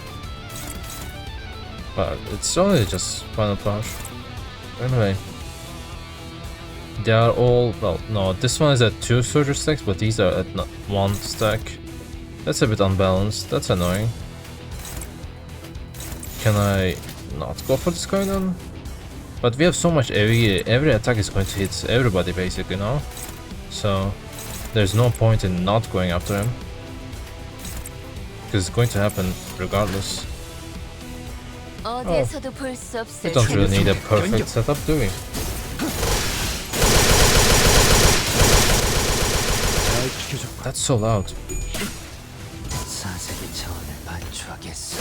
but it's only just final power. Anyway, they are all, well, no, this one is at 2 surgery stacks, but these are at 1 stack. That's a bit unbalanced. That's annoying. Can I not go for this guy then? But we have so much every attack is going to hit everybody basically now, so there's no point in not going after him. Because it's going to happen regardless. 어디에서도 볼 수 We 없을 don't really need a perfect setup, do we? 잘 지켜줘. That's so loud. 사색의 차원을 반추하겠어.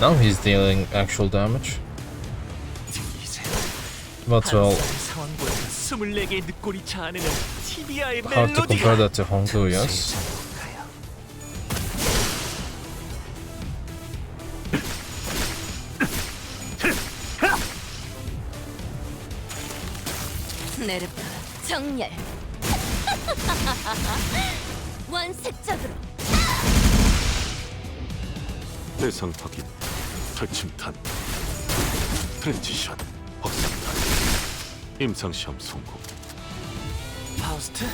Now he's dealing actual damage. But well, 상황골과 24개의 늑골이 자아내는 티비아의 hard to compare 멜로디가 that to Hongdu, yes? 스네르프 정렬. 원색적으로. 대상 확인, 철침탄, 트랜지션, 확산탄, 임상시험 성공. 파우스트,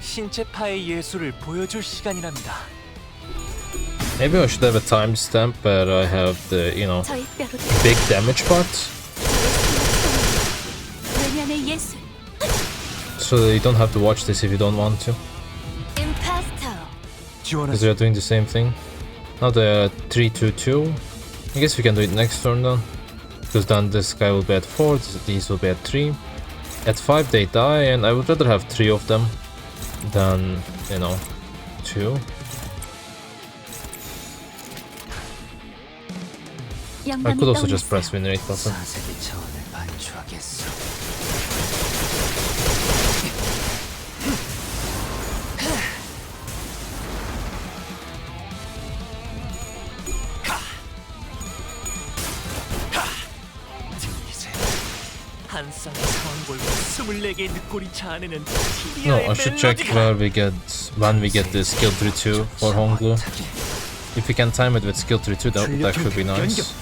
신체파의 예술을 보여줄 시간이랍니다. Maybe I should have a timestamp where I have the, you know, 저의 뼈로 big damage part, 외면의 예술 so that you don't have to watch this if you don't want to, 임파스터 because 지원하지. they are doing the same thing. Now they're 3-2-2. I guess we can do it next turn then, because then this guy will be at 4, these will be at 3. At 5 they die, and I would rather have 3 of them than, you know, 2. I 영감이 could also just 떠올랐어요. press win rate button. 사색의 차원을 반추하겠어. 들리세요? 한 쌍의 상골과 24개의 늑골이 자아내는 No, TDI의 I should check 멜로디가 when we get the skill 3-2 for home glue. If we can time it with skill 3-2, that would actually be nice.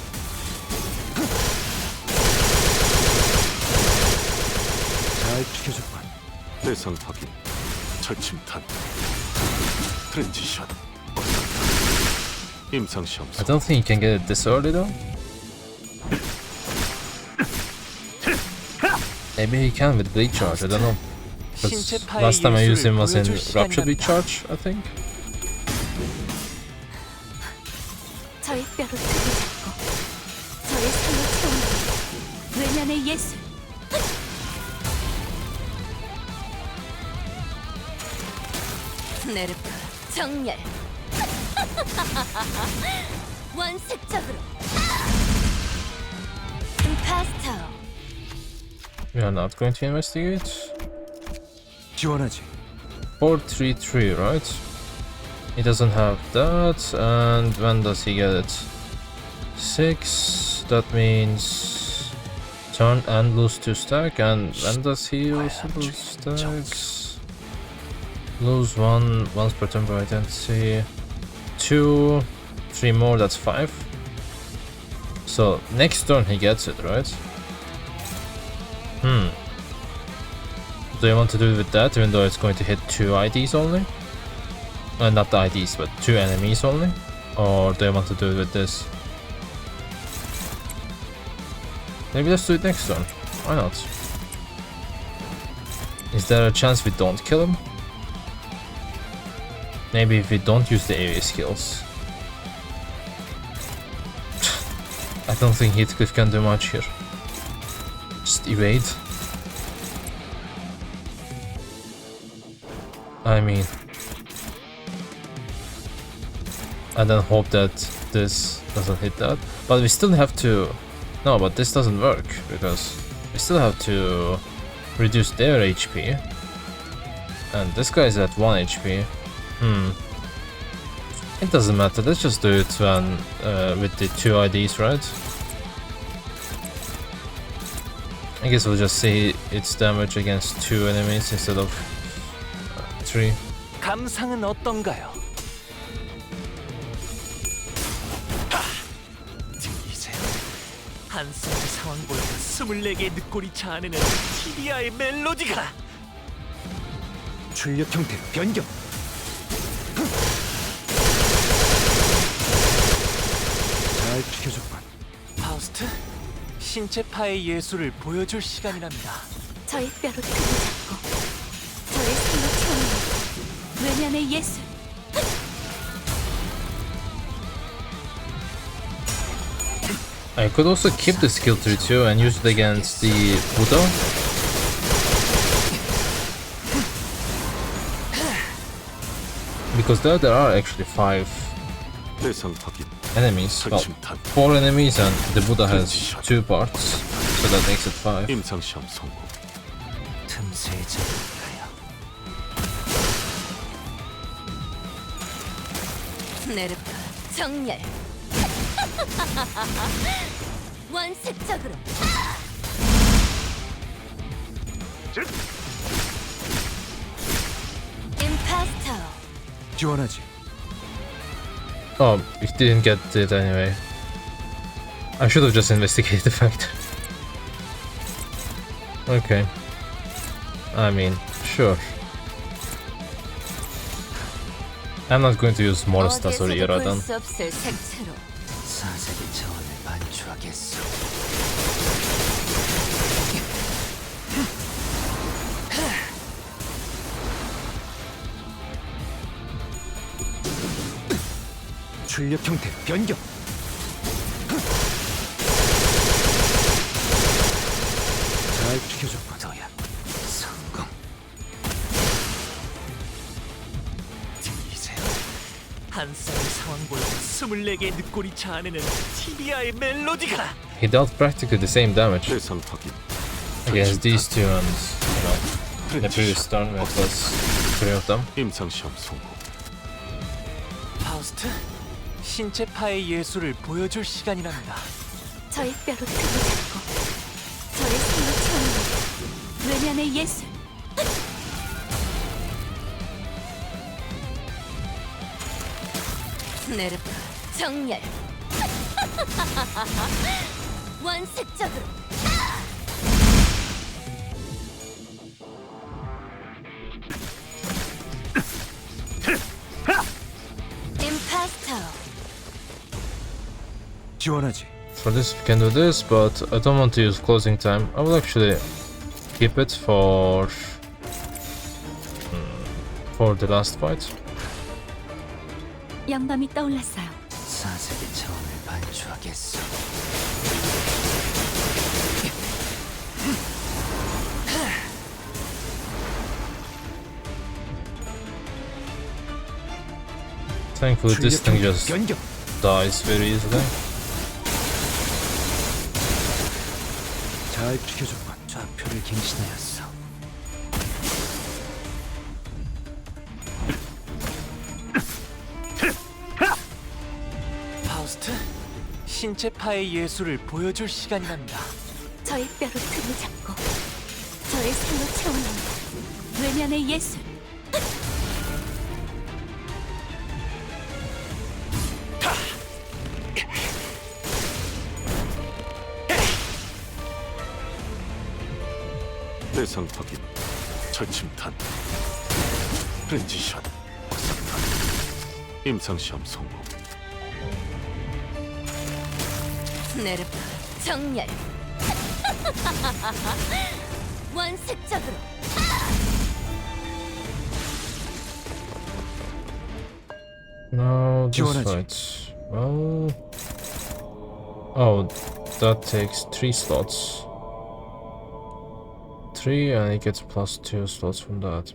잘 지켜줬군. 대상 확인. 철침탄. 트랜지션. 임상 시험 I don't think you can get it this early though. Maybe he can with Bleed+Charge, I don't know. 'Cause last time I used him was in Rapture Bleed+Charge, I think. 저의 뼈로 틈을 잡고 저의 살로 채우는 외면의 예술 네르프 정렬 원색적으로 임파스터 We are not going to investigate. 지원하지. 4-3-3, right? He doesn't have that, and when does he get it? 6, that means turn and lose 2 stack, and when does he also lose stacks? Lose 1 once per turn by identity. 2, 3 more, that's 5. So next turn he gets it, right? Do you want to do it with that, even though it's going to hit 2 IDs only? Not the IDs, but 2 enemies only? Or do you want to do it with this? Maybe let's do it next turn. Why not? Is there a chance we don't kill him? Maybe if we don't use the area skills. I don't think Heathcliff can do much here. Just evade. I mean, and then hope that this doesn't hit that. But we still have to... No, but this doesn't work, because we still have to reduce their HP. And this guy is at 1 HP. It doesn't matter, let's just do it when, with the 2 IDs, right? I guess we'll just see its damage against 2 enemies instead of 3. 감상은 어떤가요? 들리세요? 한 쌍의 상골과 24개의 늑골이 자아내는 TDI의 멜로디가 출력 형태로 변경. 잘 지켜줬군. 파우스트, 신체파의 예술을 보여줄 시간이랍니다. 저의 뼈로 틈을 잡고 저의 살로 채우는 외면의 예술 I could also keep the skill 3-2 and use it against the Buddha. Because there are actually 5 대상 확인. enemies. Well, 철침탄. 4 enemies and the Buddha has 2 parts. So that makes it 5. 임상 시험 성공. 틈새에 잡을까요? 네르프 정렬 원색적으로 임파스터 지원하지. Oh, we didn't get it anyway. I should have just investigated the fact. Okay. I mean, sure. I'm not going to use Moristas or Ira then. 수 없을 색채로 사색의 차원을 반추하겠소. 출력 형태 변경. 잘 지켜줬군. 너야 성공. 들리세요? 한 쌍의 상황볼과 24개의 늑골이 자아내는 티비아의 멜로디가 He dealt practically the same damage 대상 확인. against these two and, you know, in the previous turn it was 3 of them. 임상 시험 성공. 파우스트, 신체 파의 예술을 보여줄 시간이랍니다. 저의 뼈로 틈을 잡고 저의 살로 채우는 외면의 예술. 스네르프 정렬. 원색적으로. 임파스터. 지원하지. For this we can do this, but I don't want to use closing time. I will actually keep it for the last fight. 영감이 떠올랐어요. 사색의 차원을 반추하겠소. Thankfully this 출력 thing 형태 just 변경. dies very easily. 잘 지켜줬군. 좌표를 갱신하였어. 파우스트, 신체 파의 예술을 보여줄 시간이랍니다. 저의 뼈로 틈을 잡고 저의 살로 채우는 외면의 예술. 대상 확인. 철침탄. 트랜지션. 확산탄. 임상 시험 성공. 스네르프 정렬. 원색적으로. No, this 지원하지. fight. Well, oh, that takes 3 slots. 3 and it gets plus 2 slots from that.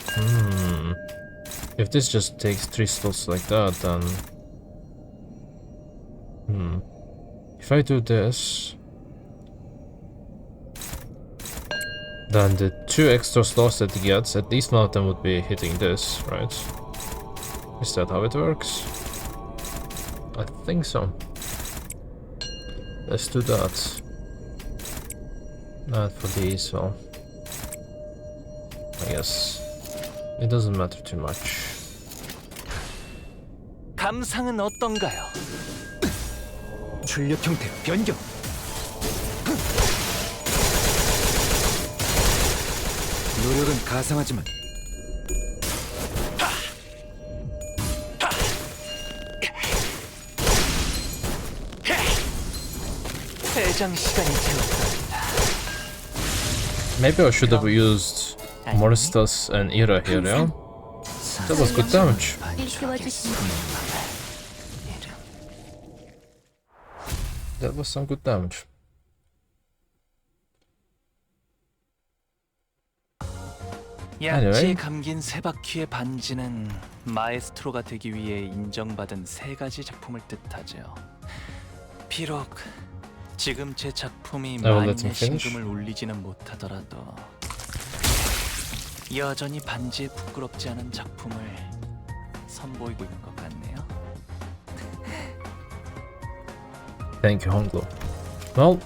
If this just takes 3 slots like that, then if I do this, then the 2 extra slots that he gets, at least one of them would be hitting this, right? Is that how it works? I think so. Let's do that. Not for these, well, I guess it doesn't matter too much. 감상은 어떤가요? 출력 형태 변경. 노력은 가상하지만 퇴장 시간이 되었답니다. Maybe I should have used Moristas and Ira here, yeah? That was good damage. That was some good damage. 약지에 Anyway. 감긴 세 바퀴의 반지는 마에스트로가 되기 위해 인정받은 3가지 작품을 뜻하죠. 비록 지금 제 작품이 will let him 만인의 finish. 신금을 울리지는 못하더라도 여전히 반지에 부끄럽지 않은 작품을 선보이고 있는 것 같네요. Thank you, Honglo. Well,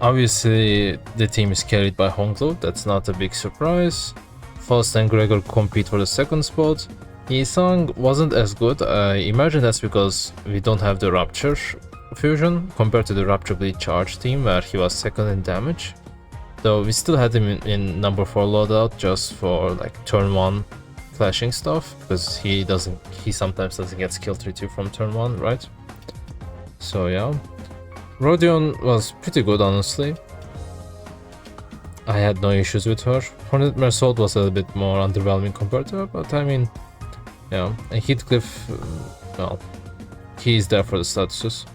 obviously the team is carried by Honglo, that's not a big surprise. Faust and Gregor compete for the second spot. Yisang wasn't as good. I imagine that's because we don't have the Rapture fusion compared to the Rapture Bleed+Charge team where he was second in damage. Though we still had him in number 4 loadout just for like turn 1 clashing stuff, because he sometimes doesn't get skill tree 2 from turn 1, right? So yeah. Rodion was pretty good, honestly. I had no issues with her. Hornet Mersault was a little bit more underwhelming compared to her, but I mean, yeah. And Heathcliff, well, he's there for the statuses.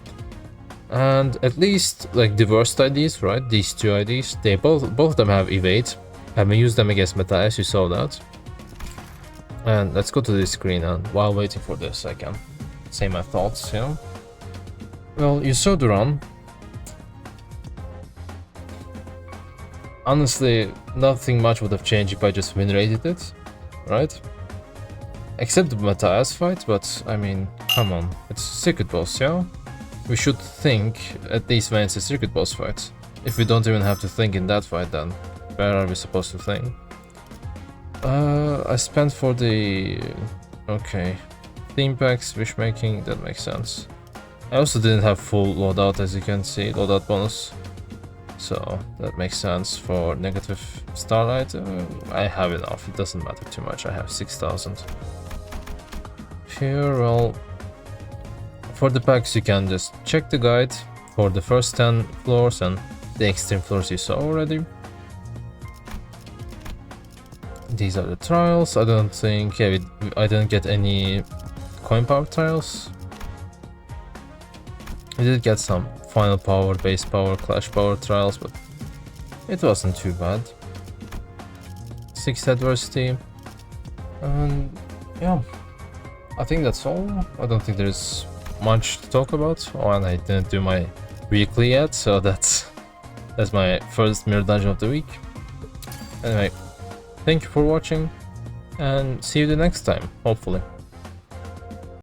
And at least, like, the worst IDs, right? These two IDs, they both of them have evade. And we used them against Matthias, you saw that. And let's go to this screen, and while waiting for this, I can say my thoughts, yeah. Well, you saw the run. Honestly, nothing much would have changed if I just win rated it, right? Except the Matthias fight, but I mean, come on, it's circuit boss, yeah? We should think at least when it's a circuit boss fight. If we don't even have to think in that fight, then where are we supposed to think? I spent for the... okay. Theme packs, wish making, that makes sense. I also didn't have full loadout, as you can see, loadout bonus. So that makes sense. For negative starlight, I have enough, it doesn't matter too much, I have 6,000. Here, well, for the packs you can just check the guide for the first 10 floors and the extreme floors you saw already. These are the trials. I don't think, yeah, I didn't get any coin power trials. We did get some final power, base power, clash power trials, but it wasn't too bad. 6 adversity, and yeah, I think that's all. I don't think there's much to talk about. Oh, and I didn't do my weekly yet, so that's my first mirror dungeon of the week. Anyway, thank you for watching, and see you the next time, hopefully.